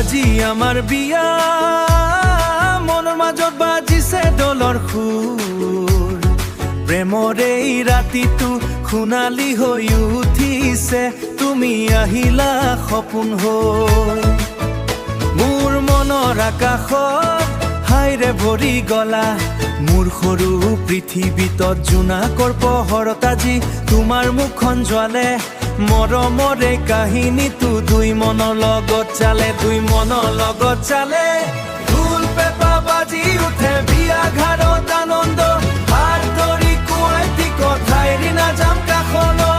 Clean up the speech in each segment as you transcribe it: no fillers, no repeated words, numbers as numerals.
আজি আমাৰ বিয়া মনৰ মাজত বাজিছে দলৰ সুৰ প্ৰেমৰ এই ৰাতিটো সোণালী হৈ উঠিছে তুমি আহিলা সপোন হৈ মোৰ মনৰ আকাশত হাইৰে ভৰি গলা মোৰ সৰু পৃথিৱীত জোনাকৰ পোহৰত আজি তোমাৰ মুখখন জ্বালে মৰমৰে কাহিনীটো দুই মনৰ লগত চালে ঢোল পেঁপা বাজি উঠে বিয়া ঘাৰত আনন্দ হাত ধৰি কুঁৱাইটি কথাই ৰিনা যাম কাষলৈ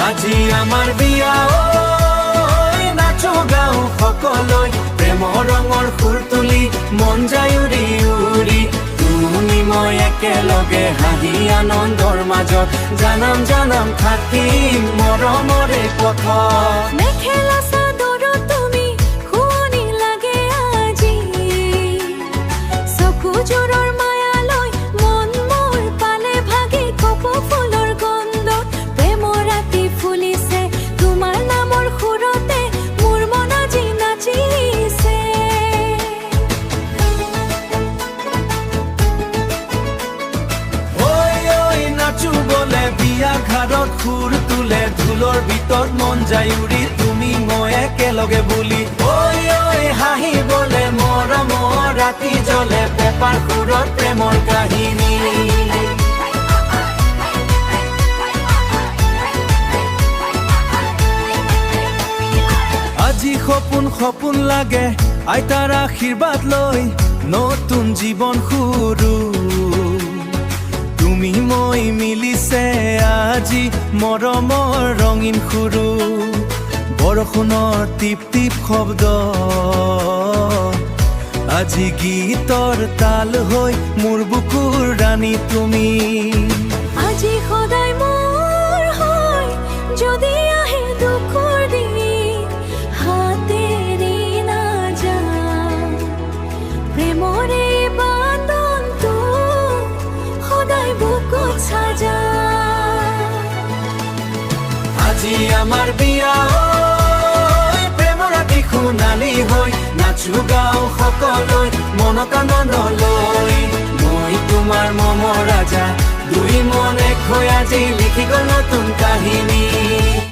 আজি আমাৰ বিয়া ঐ নাচো গাওঁ সকলোই প্ৰেমৰ ৰঙৰ সুৰ তুলি মন যায় উৰি উৰি তুমি মই একেলগে হাঁহি আনন্দৰ মাজত জানাম থাকিম মৰমৰে পথ মেখেলা চাদৰ তুমি শুৱনি লাগে আজি চকুযোৰৰ মায়ালৈ মন মোৰ পালে ভাগি কপৌ ফুলৰ গন্ধত প্ৰেমৰ ৰাতি ফুলিছে তোমাৰ নামৰ সুৰতে মোৰ মন আজি নাচিছে নাচো বলে বিয়া ঘাৰত সুৰ তুলে ঢোলৰ ভিতৰত মন যায় উৰি তুমি মই একেলগে বুলি ঐ হাঁহি বলে মৰমৰ ৰাতি জ্বলে পেপাৰ সুৰত প্ৰেমৰ কাহিনী আজি সপোন লাগে আইতাৰ আশীৰ্বাদ লৈ নতুন জীৱন শুৰু তুমি মই মিলিছে আজি মৰমৰ ৰঙীন সুৰু বৰষুণৰ টিপ টিপ শব্দ আজি গীতৰ তাল হৈ মোৰ বুকুৰ ৰাণী তুমি আজি সদায় মোৰ হয় যদি আহে দুখৰ দিন হাতেৰি নাযাওঁ প্ৰেমৰে বান্ধনটো সদায় বুকুত সাজা আজি আমাৰ বিয়া প্ৰেমৰ ৰাতি সোণালী হৈ নাচো গাওঁ সকলোই মনত আনন্দ লৈ মই তোমাৰ মমৰ ৰাজা দুই মন এক হৈ আজি লিখি গ'ল নতুন কাহিনী